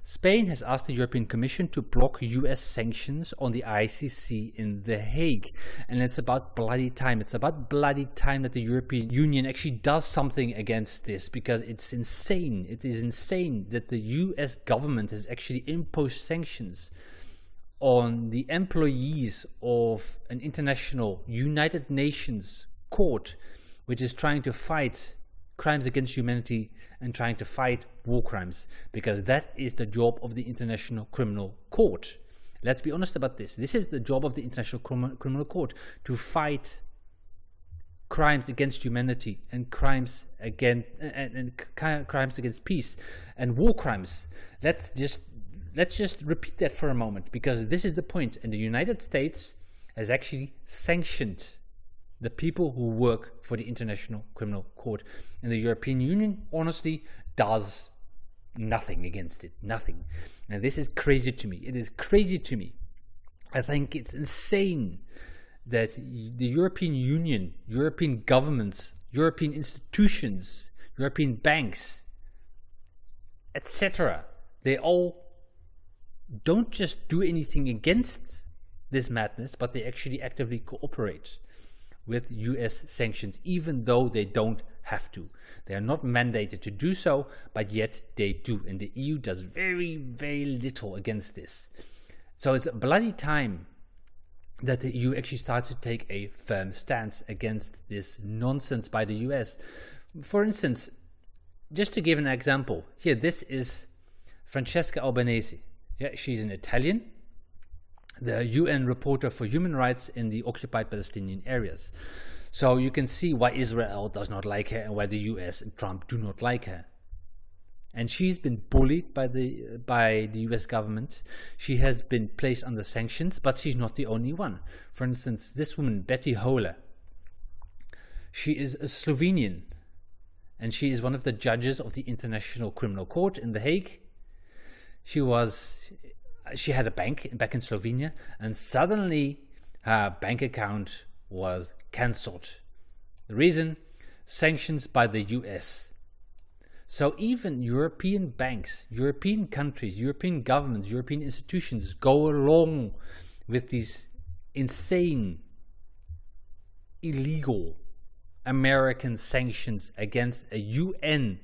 Spain has asked the European Commission to block US sanctions on the ICC in The Hague. And it's about bloody time. It's about bloody time that the European Union actually does something against this, because it's insane. It is insane that the US government has actually imposed sanctions on the employees of an international United Nations court, which is trying to fight crimes against humanity and trying to fight war crimes, because that is the job of the International Criminal Court. Let's be honest about this. This is the job of the International Criminal Court, to fight crimes against humanity and crimes against peace and war crimes. Let's just repeat that for a moment, because this is the point. And the United States has actually sanctioned the people who work for the International Criminal Court. And the European Union, honestly, does nothing against it. Nothing. And this is crazy to me. It is crazy to me. I think it's insane that the European Union, European governments, European institutions, European banks, etc., they all don't just do anything against this madness, but they actually actively cooperate with US sanctions, even though they don't have to. They are not mandated to do so, but yet they do. And the EU does very, very little against this. So it's a bloody time that the EU actually starts to take a firm stance against this nonsense by the US. For instance, just to give an example, here, this is Francesca Albanese. Yeah, she's an Italian, the UN reporter for human rights in the occupied Palestinian areas. So you can see why Israel does not like her and why the US and Trump do not like her. And she's been bullied by the US government. She has been placed under sanctions, but she's not the only one. For instance, this woman, Betty Hohle, she is a Slovenian, and she is one of the judges of the International Criminal Court in The Hague. She had a bank back in Slovenia, and suddenly her bank account was cancelled. The reason? Sanctions by the US. So even European banks, European countries, European governments, European institutions go along with these insane, illegal American sanctions against a UN.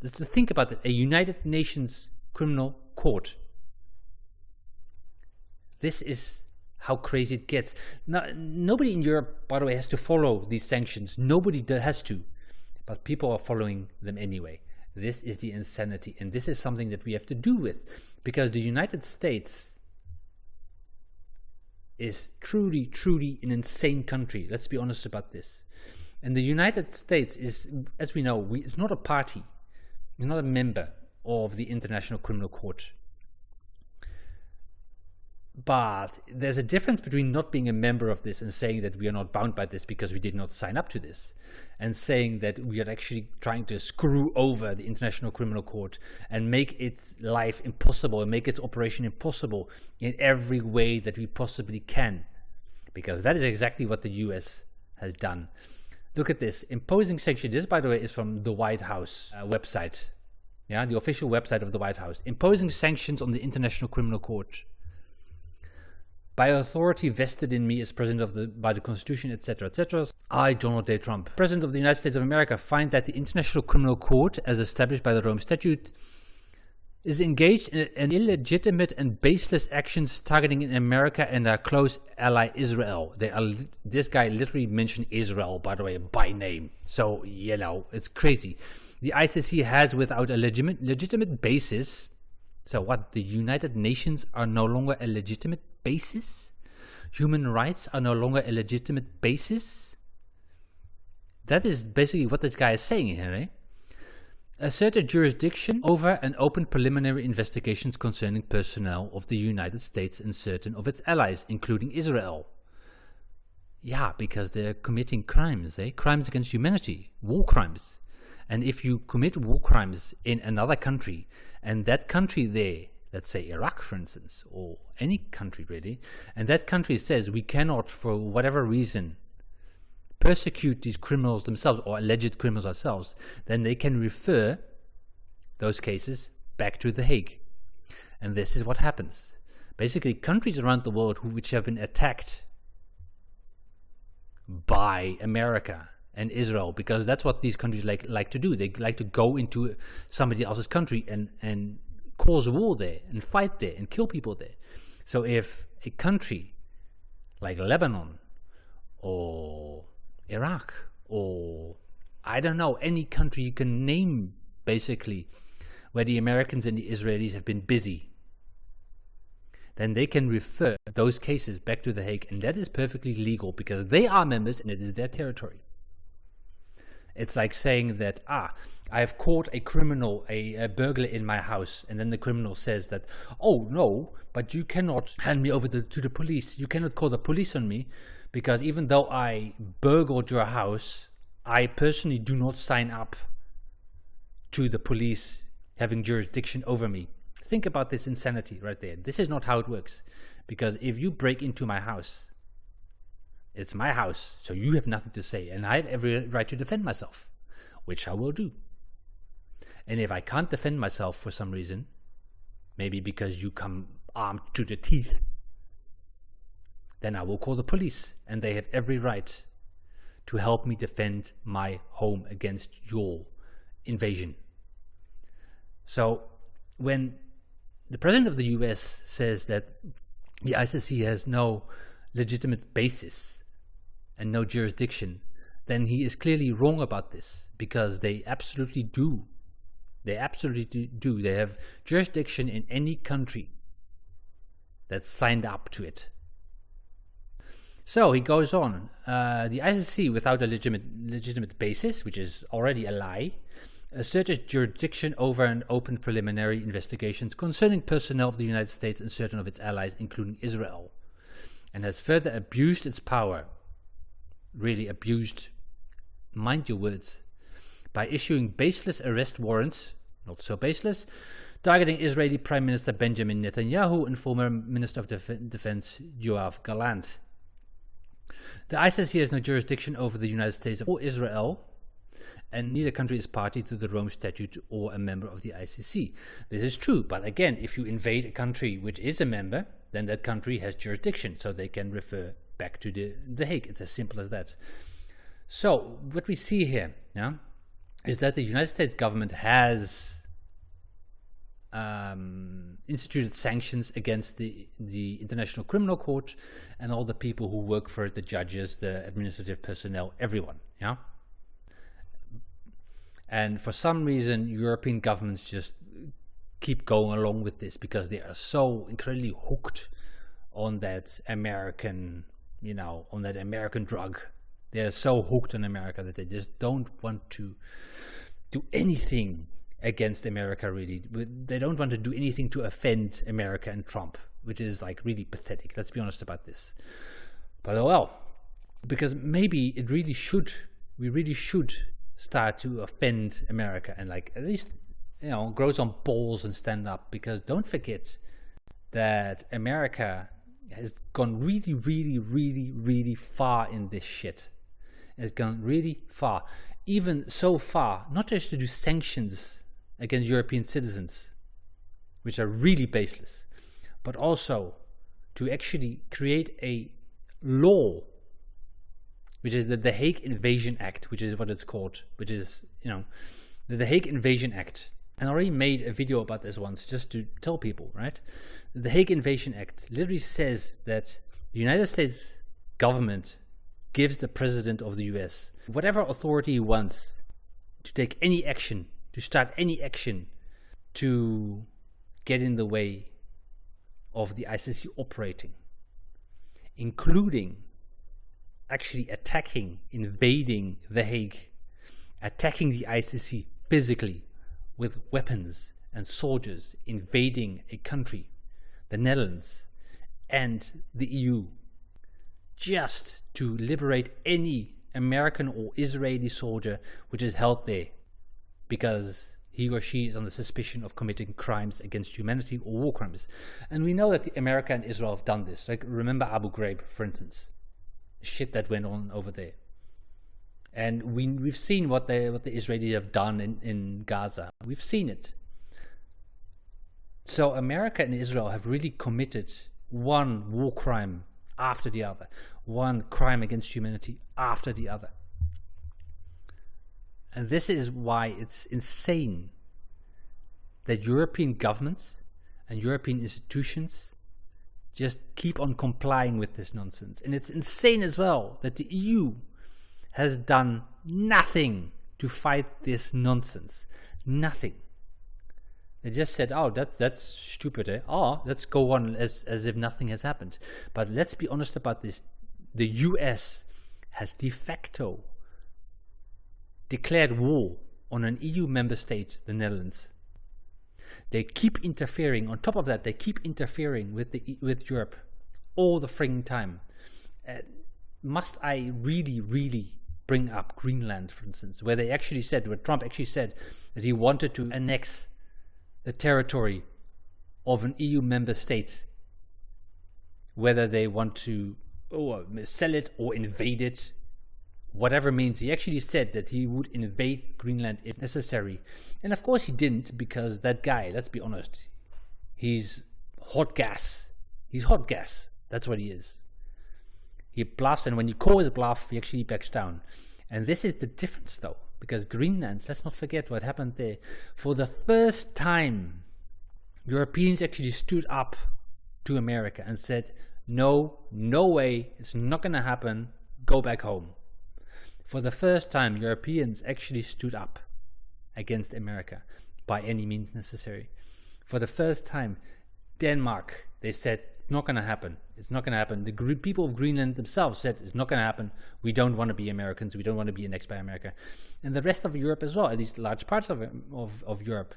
Think about it, a United Nations Criminal Court. This is how crazy it gets. Now, nobody in Europe, by the way, has to follow these sanctions. Nobody has to. But people are following them anyway. This is the insanity. And this is something that we have to do with. Because the United States is truly, truly an insane country. Let's be honest about this. And the United States is, as we know, it's not a party. It's not a member of the International Criminal Court. But there's a difference between not being a member of this and saying that we are not bound by this because we did not sign up to this, and saying that we are actually trying to screw over the International Criminal Court and make its life impossible and make its operation impossible in every way that we possibly can. Because that is exactly what the US has done. Look at this. Imposing sanctions. This, by the way, is from the White House website. Yeah, the official website of the White House. Imposing sanctions on the International Criminal Court. By authority vested in me as president by the Constitution, etc., etc. I, Donald J. Trump, President of the United States of America, find that the International Criminal Court, as established by the Rome Statute, is engaged in illegitimate and baseless actions targeting America and our close ally Israel. This guy literally mentioned Israel, by the way, by name. So, you know, it's crazy. The ICC has, without a legitimate basis. So what, the United Nations are no longer a legitimate basis? Human rights are no longer a legitimate basis? That is basically what this guy is saying here, eh? Asserted jurisdiction over and open preliminary investigations concerning personnel of the United States and certain of its allies, including Israel. Yeah, because they're committing crimes, eh? Crimes against humanity, war crimes. And if you commit war crimes in another country, and that country there, let's say Iraq, for instance, or any country really, and that country says we cannot, for whatever reason, persecute these criminals themselves or alleged criminals ourselves, then they can refer those cases back to The Hague. And this is what happens. Basically, countries around the world which have been attacked by America and Israel, because that's what these countries like to do. They like to go into somebody else's country and cause a war there and fight there and kill people there. So if a country like Lebanon or Iraq or I don't know, any country you can name basically where the Americans and the Israelis have been busy, then they can refer those cases back to The Hague, and that is perfectly legal because they are members and it is their territory. It's like saying that, I have caught a criminal, a burglar in my house, and then the criminal says that, oh no, but you cannot hand me over to the police. You cannot call the police on me because even though I burgled your house, I personally do not sign up to the police having jurisdiction over me. Think about this insanity right there. This is not how it works. Because if you break into my house, it's my house, so you have nothing to say, and I have every right to defend myself, which I will do. And if I can't defend myself for some reason, maybe because you come armed to the teeth, then I will call the police, and they have every right to help me defend my home against your invasion. So when the president of the US says that the ICC has no legitimate basis and no jurisdiction, then he is clearly wrong about this, because they absolutely do. They absolutely do. They have jurisdiction in any country that's signed up to it. So he goes on. The ICC, without a legitimate basis, which is already a lie, asserted jurisdiction over and opened preliminary investigations concerning personnel of the United States and certain of its allies, including Israel, and has further abused its power. Really abused, mind your words, by issuing baseless arrest warrants, not so baseless, targeting Israeli Prime Minister Benjamin Netanyahu and former Minister of Defense Yoav Gallant. The ICC has no jurisdiction over the United States or Israel, and neither country is party to the Rome Statute or a member of the ICC. This is true, but again, if you invade a country which is a member, then that country has jurisdiction, so they can refer back to the Hague. It's as simple as that. So what we see here, is that the United States government has instituted sanctions against the International Criminal Court and all the people who work for it, the judges, the administrative personnel, everyone. And for some reason, European governments just keep going along with this because they are so incredibly hooked on that American, on that American drug. They are so hooked on America that they just don't want to do anything against America, really. They don't want to do anything to offend America and Trump, which is like really pathetic. Let's be honest about this. But well, because maybe we really should start to offend America and like at least, grow some balls and stand up, because don't forget that America has gone really, really, really, really far in this shit. It's gone really far. Even so far, not just to do sanctions against European citizens, which are really baseless, but also to actually create a law, which is the Hague Invasion Act, which is what it's called, which is, the Hague Invasion Act. And I already made a video about this once, just to tell people, right? The Hague Invasion Act literally says that the United States government gives the president of the US whatever authority he wants to take any action, to start any action to get in the way of the ICC operating, including actually attacking, invading The Hague, attacking the ICC physically with weapons and soldiers, invading a country, the Netherlands and the EU, just to liberate any American or Israeli soldier which is held there because he or she is on the suspicion of committing crimes against humanity or war crimes. And we know that America and Israel have done this. Like, remember Abu Ghraib, for instance, the shit that went on over there. And we've seen what the Israelis have done in Gaza. We've seen it. So America and Israel have really committed one war crime after the other, one crime against humanity after the other. And this is why it's insane that European governments and European institutions just keep on complying with this nonsense. And it's insane as well that the EU has done nothing to fight this nonsense. Nothing. They just said, oh, that's stupid, eh? Oh, let's go on as if nothing has happened. But let's be honest about this. The US has de facto declared war on an EU member state, the Netherlands. They keep interfering. On top of that, they keep interfering with Europe all the frigging time. Must I really bring up Greenland, for instance, where Trump actually said that he wanted to annex the territory of an EU member state, whether they want to sell it or invade it, whatever means. He actually said that he would invade Greenland if necessary. And of course he didn't, because that guy, let's be honest, he's hot gas. He's hot gas. That's what he is. He bluffs, and when you call his bluff, he actually backs down. And this is the difference, though, because Greenland, let's not forget what happened there. For the first time, Europeans actually stood up to America and said, no way, it's not going to happen, go back home. For the first time, Europeans actually stood up against America by any means necessary. For the first time, Denmark, they said, it's not going to happen. It's not going to happen. The people of Greenland themselves said, it's not going to happen. We don't want to be Americans. We don't want to be annexed by America. And the rest of Europe as well, at least large parts of Europe,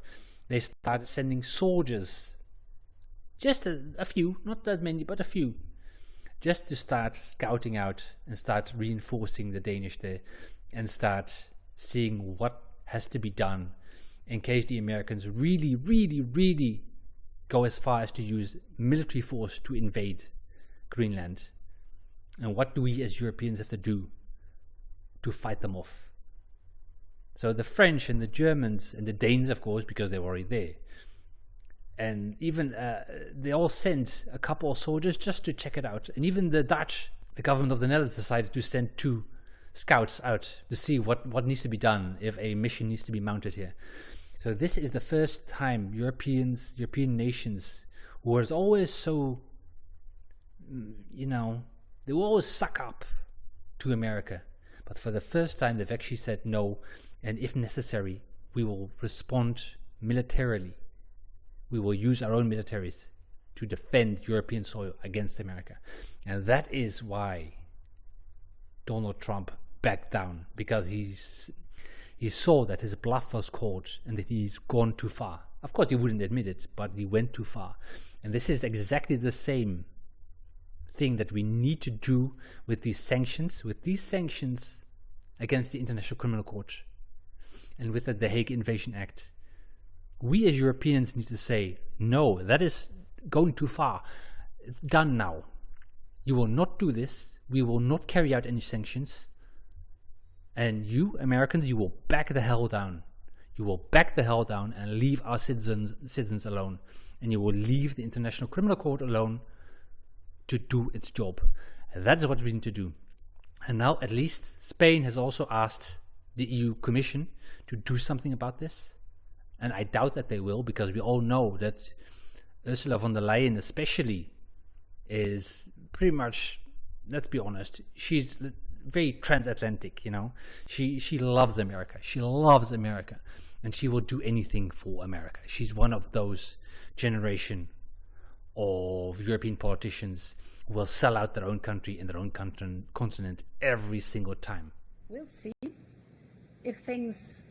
they started sending soldiers, just a few, not that many, but a few, just to start scouting out and start reinforcing the Danish there and start seeing what has to be done in case the Americans really go as far as to use military force to invade Greenland. And what do we as Europeans have to do to fight them off? So the French and the Germans and the Danes, of course, because they were already there, and even they all sent a couple of soldiers just to check it out. And even the Dutch, the government of the Netherlands, decided to send 2 scouts out to see what needs to be done if a mission needs to be mounted here. So this is the first time European nations, who were always so, they will always suck up to America. But for the first time, they've actually said no, and if necessary, we will respond militarily. We will use our own militaries to defend European soil against America. And that is why Donald Trump backed down, because he saw that his bluff was called and that he's gone too far. Of course, he wouldn't admit it, but he went too far. And this is exactly the same thing that we need to do with these sanctions against the International Criminal Court and with the Hague Invasion Act. We as Europeans need to say, no, that is going too far. It's done now. You will not do this. We will not carry out any sanctions. And you, Americans, you will back the hell down. You will back the hell down and leave our citizens alone. And you will leave the International Criminal Court alone to do its job. And that is what we need to do. And now, at least, Spain has also asked the EU Commission to do something about this. And I doubt that they will, because we all know that Ursula von der Leyen especially is pretty much, let's be honest, she's very transatlantic, She loves America. She loves America. And she will do anything for America. She's one of those generation of European politicians who will sell out their own country and their own continent every single time. We'll see if things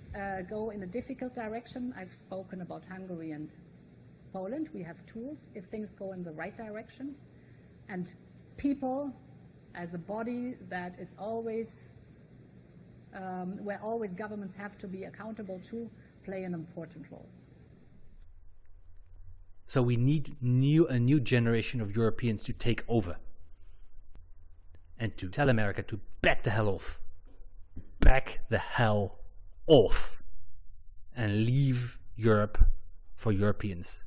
go in a difficult direction. I've spoken about Hungary and Poland. We have tools. If things go in the right direction, and people as a body that is always, where always governments have to be accountable to, play an important role. So we need a new generation of Europeans to take over and to tell America to back the hell off. Back the hell off and leave Europe for Europeans.